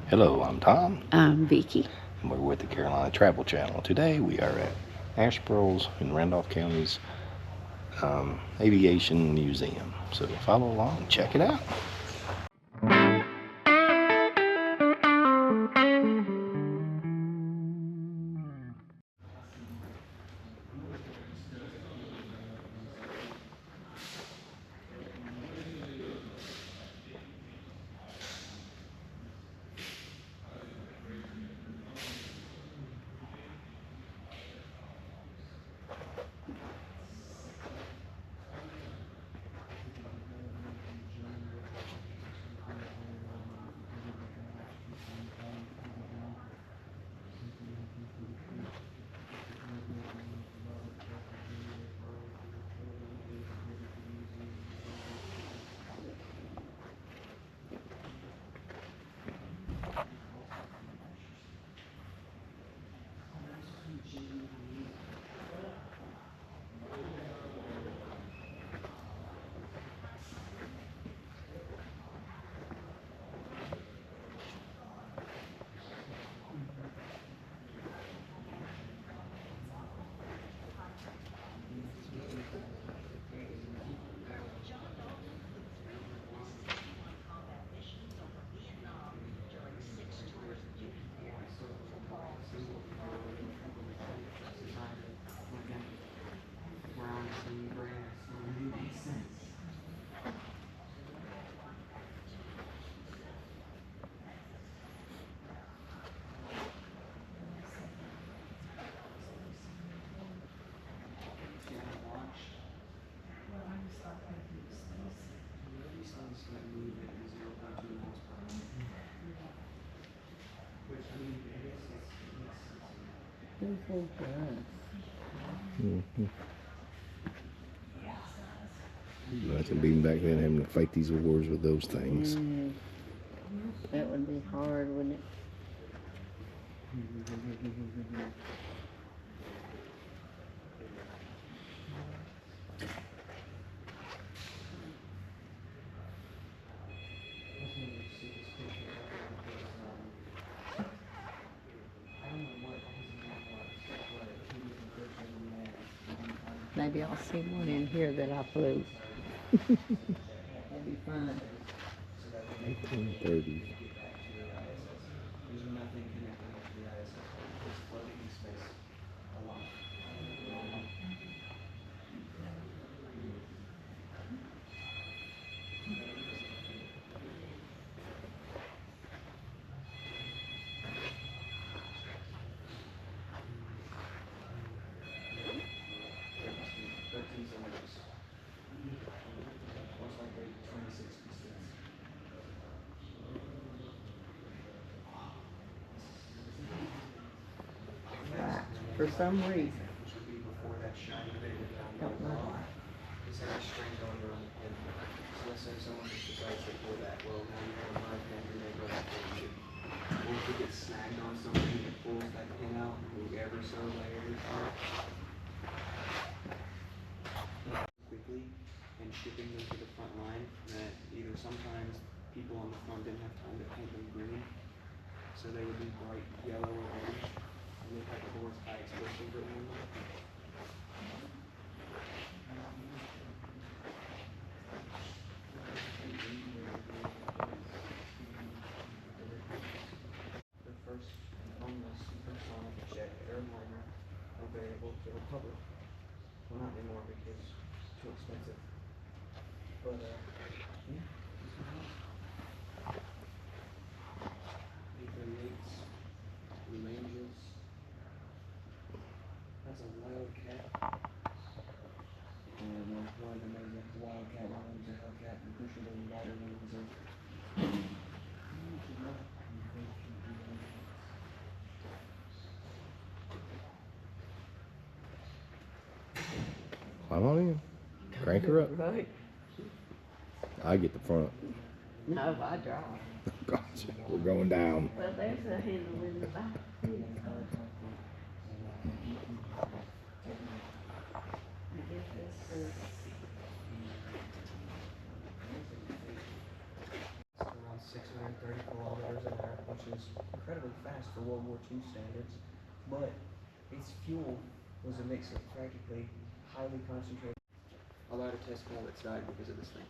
Hello, I'm Tom. I'm Vicky. And we're with the Carolina Travel Channel. Today we are at Asheboro in Randolph County's Aviation Museum. So follow along and check it out. Imagine being back then having to fight these wars with those things. That would be hard, wouldn't it? Maybe I'll see one in here that I flew. That'd be fun. 1830s. For some reason. Don't know why. Or if it gets snagged on something, it pulls that pin out ever so quickly and shipping them to the front line that either sometimes people on the front didn't have time to paint them green, so they would be bright yellow or orange and look like a horse high expression for them. The first homeless supersonic jet airliner available to the public. Well, not anymore because it's too expensive. But yeah. Ethan Yates, Blue Angels. That's a Wildcat. And one of them is a Wildcat, one of them is a Hellcat, and pushing the lighter ones are. Climb on in. Crank her up. Right. I get the front. No, I drive. Gotcha. We're going down. Well, there's a handle in the back. I guess that's Around 630 kilometers an hour. which is incredibly fast for World War II standards, but its fuel was a mix of practically highly concentrated. A lot of test pilots died because of this thing.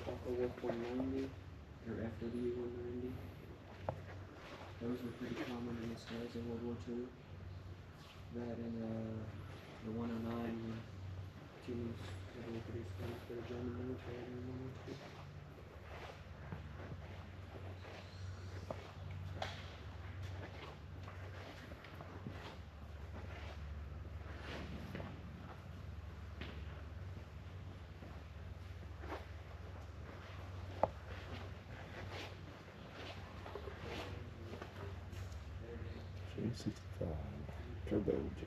Alpha Wolf 190 or FW 190. Those were pretty common in the skies in World War II. That and the 109 were two most heavily produced planes for the German military during World War II. $365 turbojet.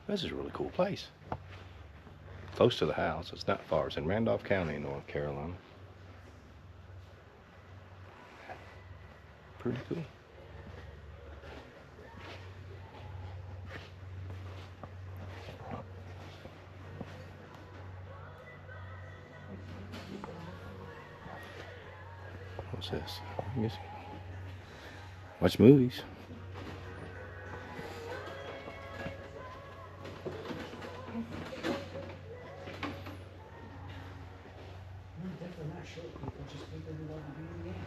This is a really cool place. Close to the house. It's not far. It's in Randolph County, North Carolina. Pretty cool. What's this? I guess watch movies. No, definitely not short people, just people who love to be in the game.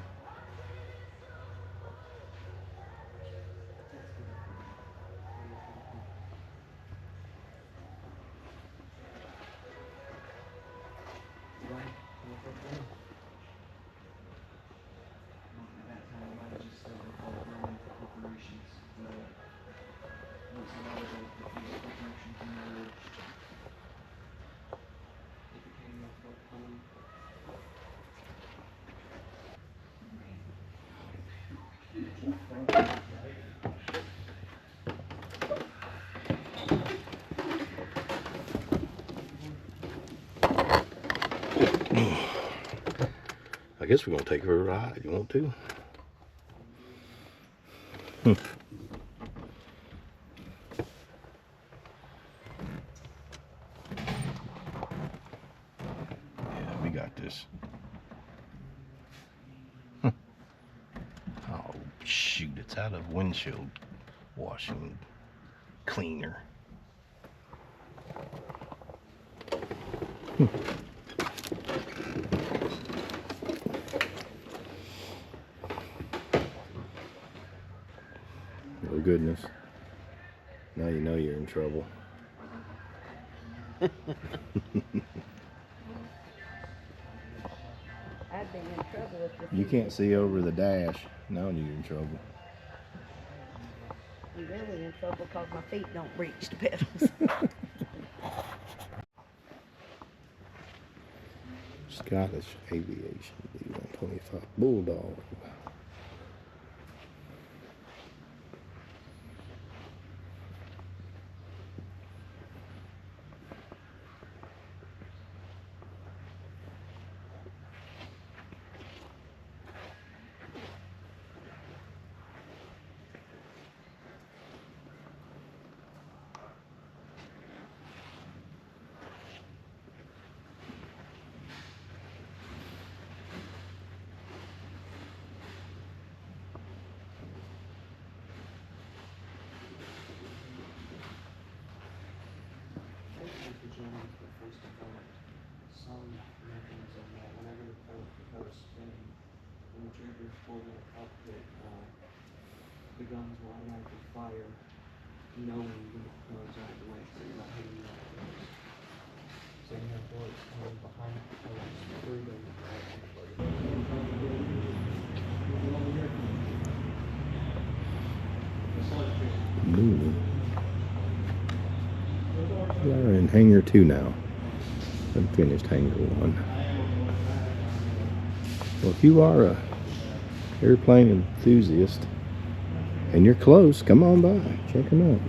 Right. At that time, I might have just said they called money for corporations, but once a lot of those corporations emerged, it became more forthcoming. I guess we're gonna take her a ride. You want to? Yeah, we got this. Oh shoot! It's out of windshield washing cleaner. Oh goodness. Now you know you're in trouble. I'd be in trouble if the You can't see over the dash. Now you're in trouble. I'm really in trouble because my feet don't reach the pedals. Scottish Aviation B-125 Bulldog. The Germans were first developed some mechanism that whenever the propeller is spinning, when the trigger is pulled in the cockpit, the guns will automatically fire, knowing when the propeller's out of the way, so you're not hitting the propellers. So you have bullets coming behind the propellers through them. Ooh. We are in hangar 2 now. I've finished hangar 1. Well, if you are a airplane enthusiast, and you're close, come on by, check them out.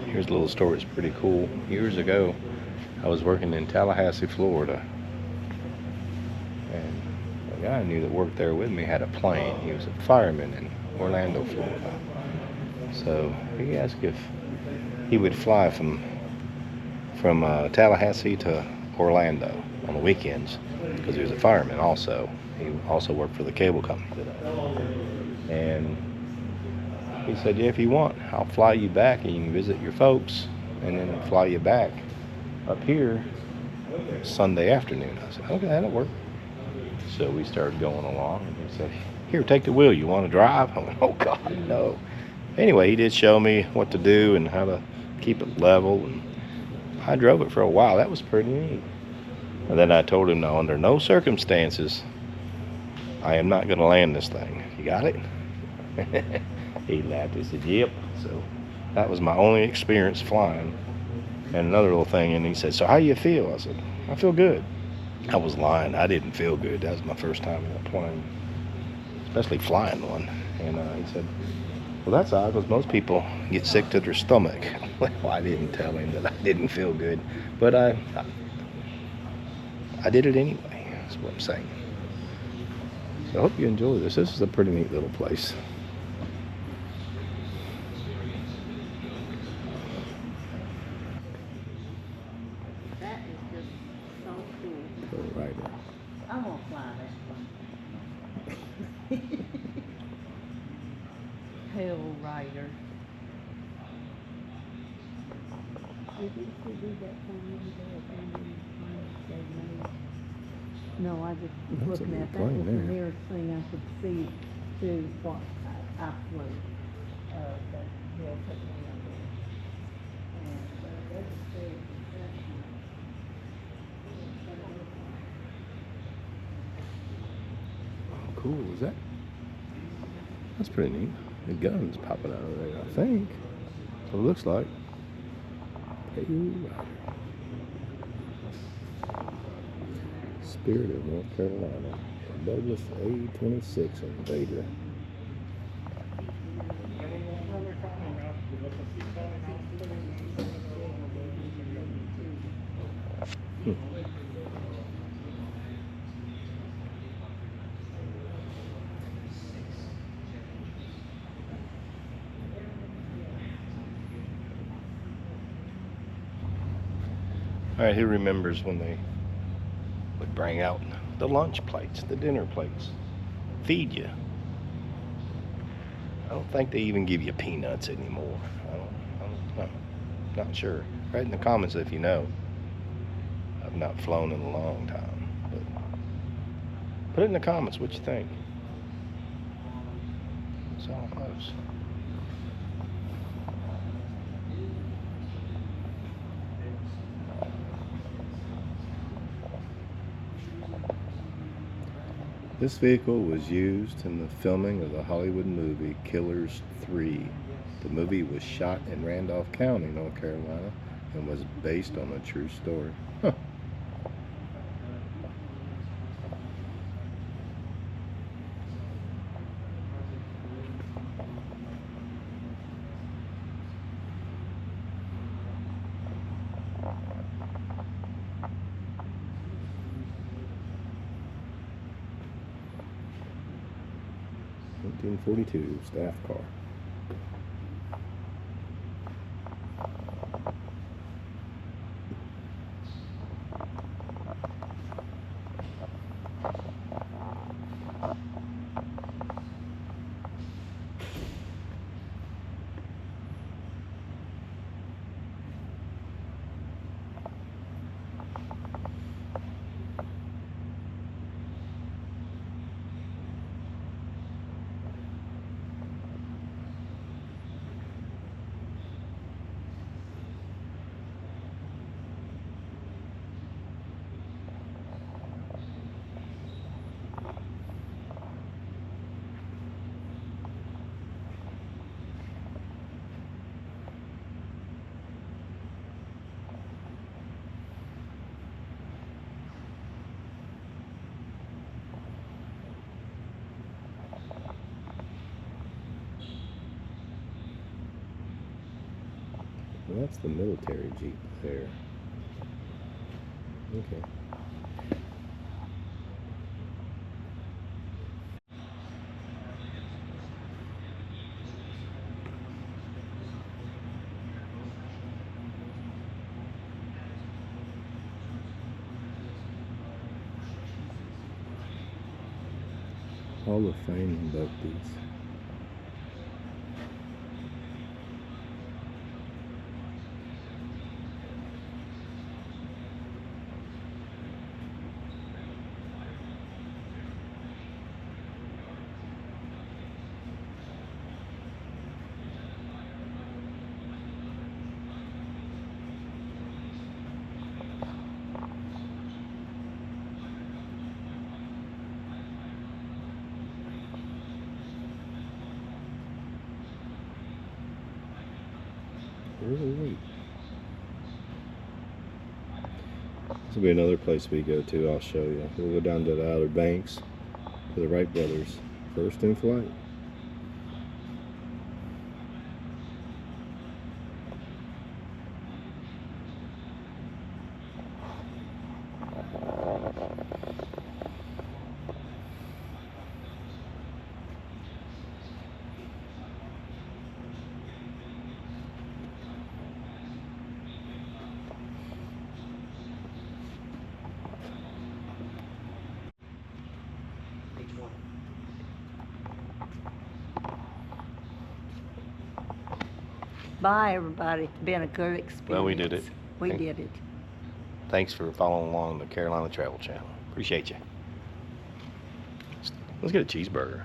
Here's a little story, it's pretty cool. Years ago, I was working in Tallahassee, Florida, and a guy I knew that worked there with me had a plane. He was a fireman in Orlando, Florida. So he asked if he would fly from Tallahassee to Orlando on the weekends, because he was a fireman also. He also worked for the cable company. And he said, yeah, if you want, I'll fly you back and you can visit your folks, and then fly you back up here Sunday afternoon. I said, okay, that'll work. So we started going along, and he said, here, take the wheel. You want to drive? I went, oh, God, no. Anyway, he did show me what to do and how to keep it level, and I drove it for a while. That was pretty neat. And then I told him, no, under no circumstances, I am not going to land this thing. You got it? He laughed. He said, yep. So that was my only experience flying. And another little thing, and he said, so how you feel? I said, I feel good. I was lying. I didn't feel good. That was my first time in a plane, especially flying one. And he said, well, that's odd, because most people get sick to their stomach. Well, I didn't tell him that I didn't feel good, but I did it anyway. That's what I'm saying. So I hope you enjoy this. This is a pretty neat little place. That is just so cool. Right there. I'm gonna fly that one. Hell Rider. Did you do that for me No, I just was That's a looking neat at that. plane Was the there. nearest thing I could see to what I flew. That hill took me up there. And that is very impressive. Oh, cool. Is that? That's pretty neat. The gun's popping out of there, I think. That's what it looks like. Hey, Rider. Spirit of North Carolina. Douglas A-26 Invader. All right, who remembers when they would bring out the lunch plates, the dinner plates, feed you? I don't think they even give you peanuts anymore. I don't know. Not sure. Write in the comments if you know. I've not flown in a long time. But put it in the comments what you think. It's all close. This vehicle was used in the filming of the Hollywood movie Killers 3. The movie was shot in Randolph County, North Carolina, and was based on a true story. Huh. (1942) staff car. That's the military Jeep there. Okay. Hall of Fame inductees. Really neat. This will be another place we go to. I'll show you. We'll go down to the Outer Banks to the Wright brothers. First in flight. Page 1. Bye, everybody. It's been a good experience. Well, we did it. We Thank- did it. Thanks for following along the Carolina Travel Channel. Appreciate you. Let's get a cheeseburger.